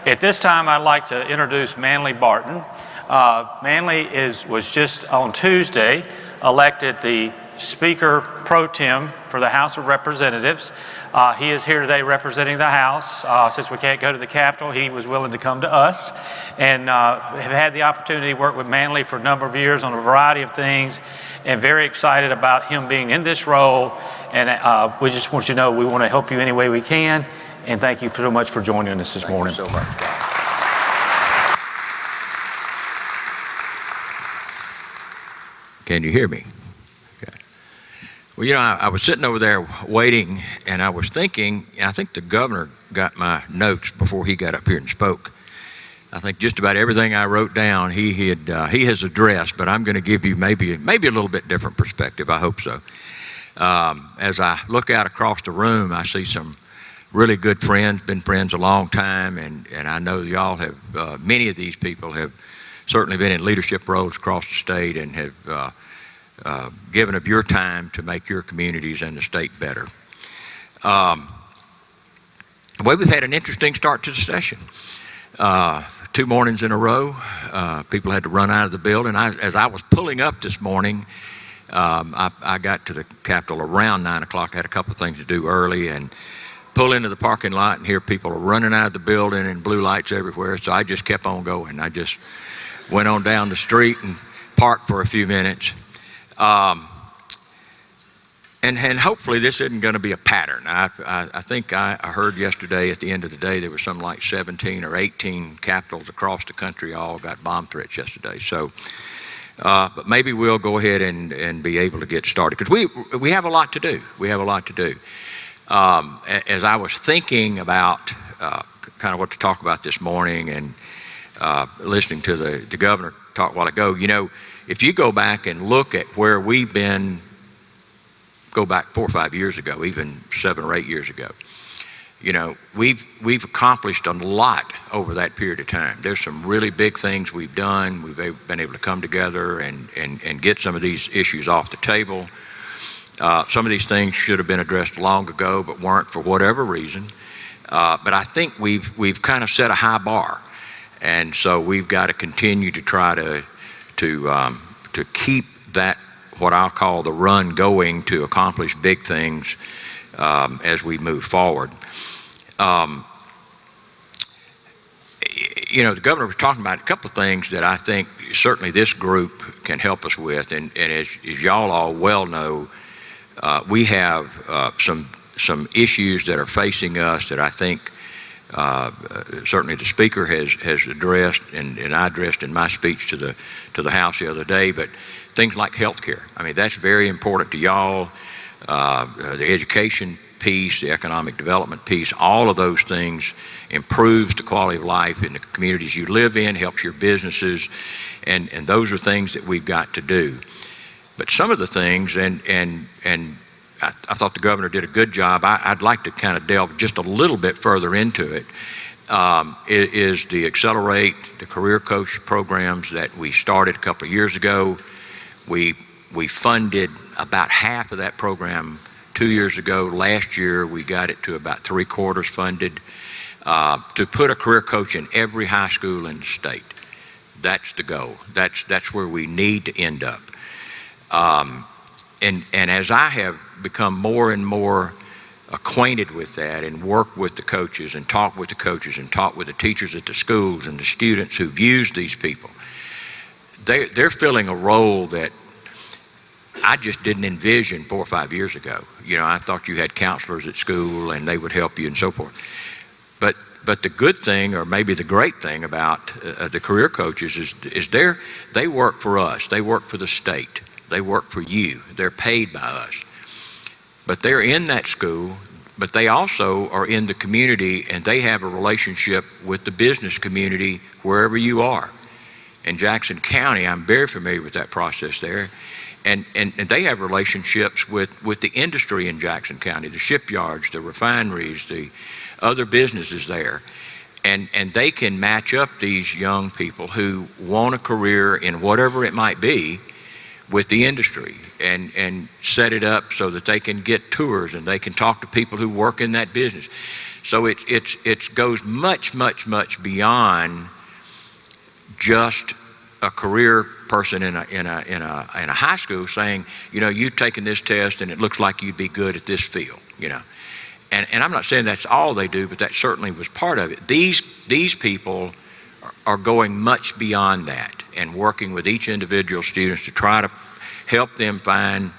At this time, I'd like to introduce Manley Barton. Manley was just on Tuesday elected the Speaker ProTem for the House of Representatives. He is here today representing the House. Since we can't go to the Capitol, he was willing to come to us, and have had the opportunity to work with Manley for a number of years on a variety of things, and very excited about him being in this role. And we just want you to know we want to help you any way we can, and thank you so much for joining us this morning. Thank you so much. Can you hear me? Okay. Well, you know, I was sitting over there waiting, and I was thinking, I think the governor got my notes before he got up here and spoke. I think just about everything I wrote down he has addressed, but I'm going to give you maybe a little bit different perspective. I hope so. As I look out across the room, I see some really good friends, been friends a long time, and I know y'all have, many of these people have certainly been in leadership roles across the state and have given of your time to make your communities and the state better. Well, we've had an interesting start to the session. 2 mornings in a row, people had to run out of the building. As I was pulling up this morning, I got to the Capitol around 9 o'clock. I had a couple of things to do early, and pull into the parking lot and hear people are running out of the building and blue lights everywhere. So I just kept on going. I just went on down the street and parked for a few minutes. And hopefully this isn't going to be a pattern. I think I heard yesterday at the end of the day there were something like 17 or 18 capitals across the country all got bomb threats yesterday. So, but maybe we'll go ahead and be able to get started, because we have a lot to do. We have a lot to do. As I was thinking about kind of what to talk about this morning, and listening to the governor talk a while ago, you know, if you go back and look at where we've been, go back 4 or 5 years ago, even 7 or 8 years ago, you know, we've accomplished a lot over that period of time. There's some really big things we've done. We've been able to come together and get some of these issues off the table. Some of these things should have been addressed long ago, but weren't for whatever reason. But I think we've kind of set a high bar, and so we've got to continue to try to keep that, what I'll call the run, going to accomplish big things as we move forward. You know, the governor was talking about a couple of things that I think certainly this group can help us with, and as y'all all well know, we have some issues that are facing us that I think certainly the Speaker has addressed, and I addressed in my speech to the House the other day. But things like health care, I mean, that's very important to y'all. The education piece, the economic development piece, all of those things improves the quality of life in the communities you live in, helps your businesses, and those are things that we've got to do. But some of the things, and I thought the governor did a good job. I'd like to kind of delve just a little bit further into it, is the Accelerate, the career coach programs that we started a couple of years ago. We funded about half of that program 2 years ago. Last year we got it to about 3/4 funded, to put a career coach in every high school in the state. That's the goal. That's where we need to end up. And as I have become more and more acquainted with that, and work with the coaches and talk with the coaches and talk with the teachers at the schools and the students who've used these people, they're filling a role that I just didn't envision 4 or 5 years ago. You know, I thought you had counselors at school and they would help you and so forth. But the good thing, or maybe the great thing about the career coaches is they work for us. They work for the state. They work for you. They're paid by us. But they're in that school, but they also are in the community, and they have a relationship with the business community wherever you are. In Jackson County, I'm very familiar with that process there. And they have relationships with the industry in Jackson County, the shipyards, the refineries, the other businesses there. And they can match up these young people who want a career in whatever it might be with the industry, and set it up so that they can get tours and they can talk to people who work in that business. So it goes much beyond just a career person in a high school saying, you've taken this test and it looks like you'd be good at this field, And I'm not saying that's all they do, but that certainly was part of it. These people are going much beyond that and working with each individual student to try to help them find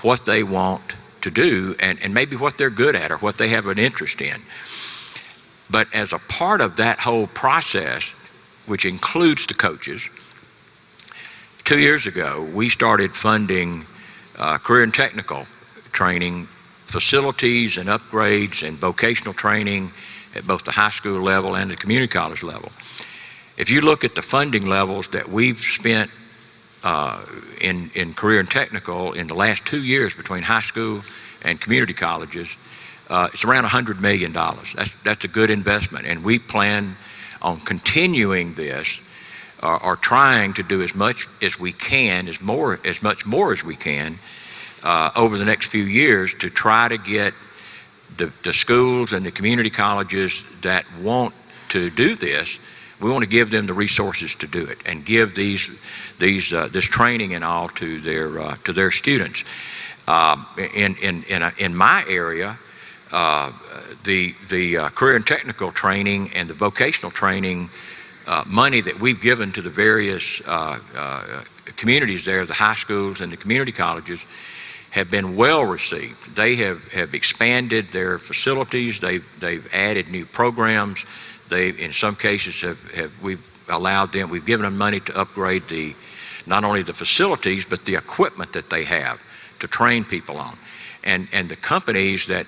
what they want to do and maybe what they're good at or what they have an interest in. But as a part of that whole process, which includes the coaches, 2 years ago, we started funding career and technical training, facilities and upgrades and vocational training at both the high school level and the community college level. If you look at the funding levels that we've spent in career and technical in the last 2 years between high school and community colleges, it's around $100 million. That's a good investment, and we plan on continuing this or trying to do as much as we can, as much more as we can over the next few years to try to get the schools and the community colleges that want to do this. We want to give them the resources to do it and give this training and all to their students. In my area, the career and technical training and the vocational training money that we've given to the various communities there, the high schools and the community colleges, have been well received. They have expanded their facilities. They've added new programs. They, in some cases, we've given them money to upgrade not only the facilities but the equipment that they have to train people on. And the companies that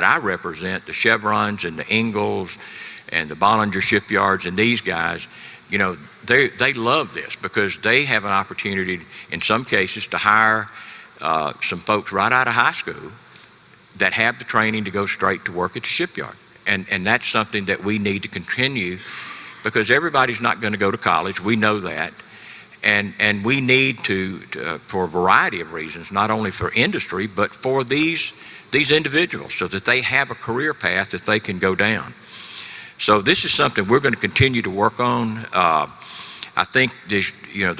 I represent, the Chevrons and the Ingalls and the Bollinger Shipyards and these guys, they love this because they have an opportunity in some cases to hire some folks right out of high school that have the training to go straight to work at the shipyard. And that's something that we need to continue because everybody's not going to go to college. We know that. And we need to, for a variety of reasons, not only for industry, but for these individuals so that they have a career path that they can go down. So this is something we're going to continue to work on. I think the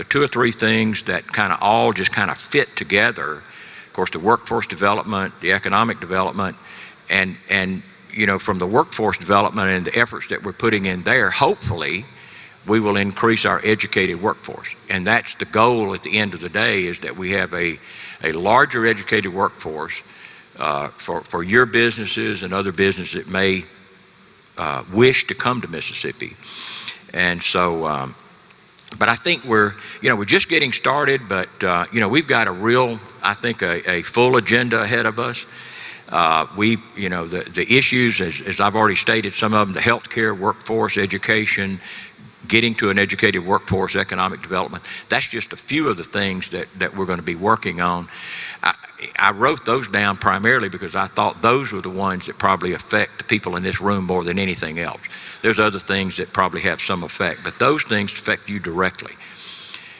2 or 3 things that all just fit together, of course, the workforce development, the economic development, and from the workforce development and the efforts that we're putting in there, hopefully we will increase our educated workforce. And that's the goal at the end of the day, is that we have a larger educated workforce for your businesses and other businesses that may wish to come to Mississippi. And so, but I think we're just getting started, but we've got a full agenda ahead of us. The issues, as I've already stated, some of them, the healthcare, workforce, education, getting to an educated workforce, economic development, that's just a few of the things that we're going to be working on. I wrote those down primarily because I thought those were the ones that probably affect the people in this room more than anything else. There's other things that probably have some effect, but those things affect you directly.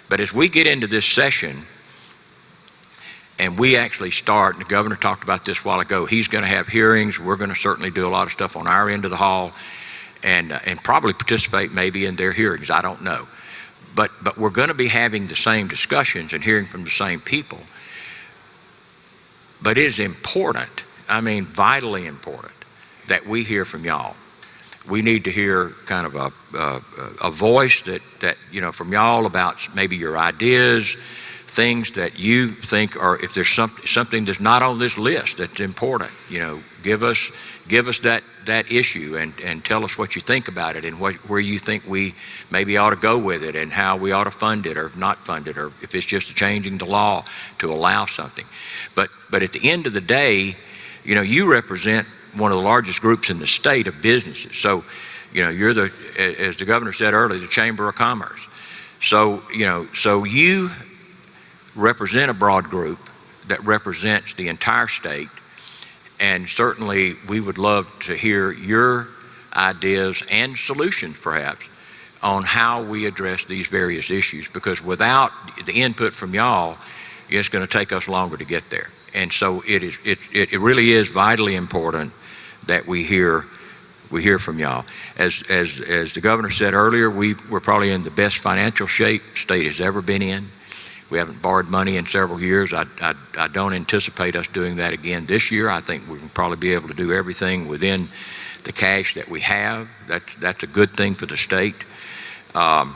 But as we get into this session, and we actually start, and the governor talked about this a while ago, he's going to have hearings. We're going to certainly do a lot of stuff on our end of the hall and probably participate maybe in their hearings. I don't know. But we're going to be having the same discussions and hearing from the same people. But it is important, vitally important, that we hear from y'all. We need to hear kind of a voice that from y'all about maybe your ideas, things that you think are, if there's something that's not on this list that's important, give us that issue and tell us what you think about it and where you think we maybe ought to go with it and how we ought to fund it or not fund it, or if it's just changing the law to allow something. But at the end of the day, you represent one of the largest groups in the state of businesses. So, you're as the governor said earlier, the Chamber of Commerce. So you represent a broad group that represents the entire state, and certainly we would love to hear your ideas and solutions perhaps on how we address these various issues, because without the input from y'all, it's going to take us longer to get there. And so it really is vitally important that we hear we hear from y'all. As the governor said earlier, we're probably in the best financial shape the state has ever been in. We haven't borrowed money in several years. I don't anticipate us doing that again this year. I think we can probably be able to do everything within the cash that we have. That's a good thing for the state. But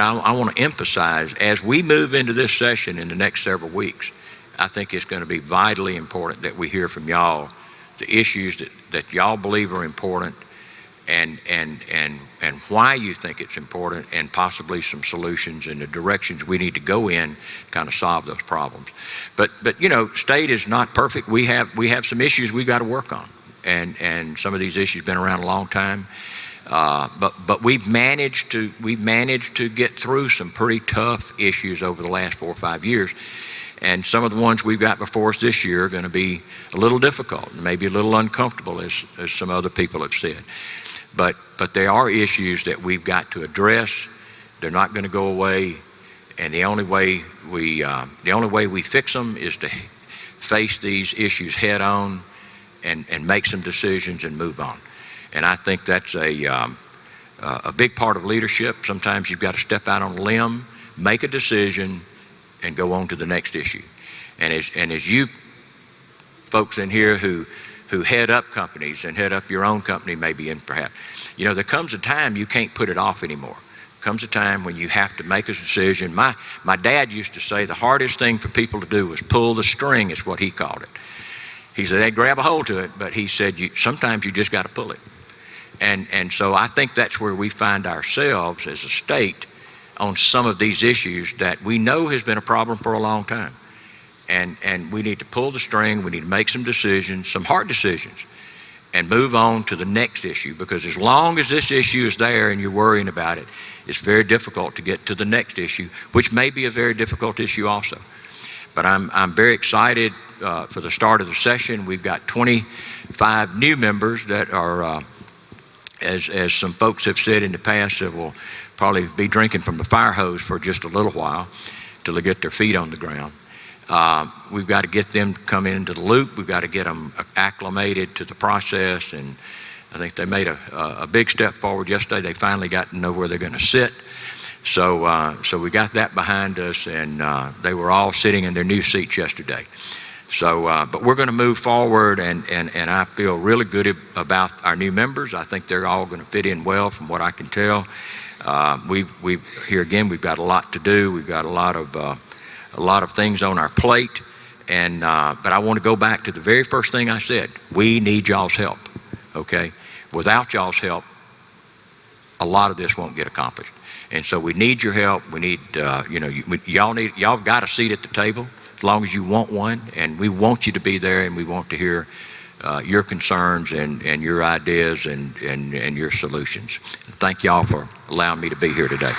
I want to emphasize, as we move into this session in the next several weeks, I think it's going to be vitally important that we hear from y'all the issues that y'all believe are important, and why you think it's important, and possibly some solutions and the directions we need to go in to kind of solve those problems. But you know, state is not perfect. We have some issues we've got to work on, and some of these issues have been around a long time. But we've managed to get through some pretty tough issues over the last 4 or 5 years. And some of the ones we've got before us this year are going to be a little difficult, and maybe a little uncomfortable, as some other people have said. But there are issues that we've got to address. They're not going to go away, and the only way we fix them is to face these issues head on, and make some decisions and move on. And I think that's a big part of leadership. Sometimes you've got to step out on a limb, make a decision, and go on to the next issue. And as you folks in here who head up companies and head up your own company maybe, and perhaps, you know, there comes a time you can't put it off anymore. There comes a time when you have to make a decision. My dad used to say the hardest thing for people to do was pull the string, is what he called it. He said they'd grab a hold to it, but he said sometimes you just got to pull it. And so I think that's where we find ourselves as a state on some of these issues that we know has been a problem for a long time. And we need to pull the string, we need to make some decisions, some hard decisions, and move on to the next issue, because as long as this issue is there and you're worrying about it, it's very difficult to get to the next issue, which may be a very difficult issue also. But I'm very excited for the start of the session. We've got 25 new members that are, as some folks have said in the past, that will probably be drinking from the fire hose for just a little while till they get their feet on the ground. We've got to get them to come into the loop. We've got to get them acclimated to the process, and I think they made a big step forward yesterday. They finally got to know where they're going to sit. So we got that behind us, and they were all sitting in their new seats yesterday. So, but we're going to move forward, and I feel really good about our new members. I think they're all going to fit in well, from what I can tell. Here again, we've got a lot to do. We've got a lot of things on our plate, and but I want to go back to the very first thing I said. We need y'all's help. Okay, without y'all's help, a lot of this won't get accomplished. And so we need your help. We need, y'all got a seat at the table, as long as you want one, and we want you to be there, and we want to hear your concerns and your ideas and your solutions. Thank y'all for allowing me to be here today.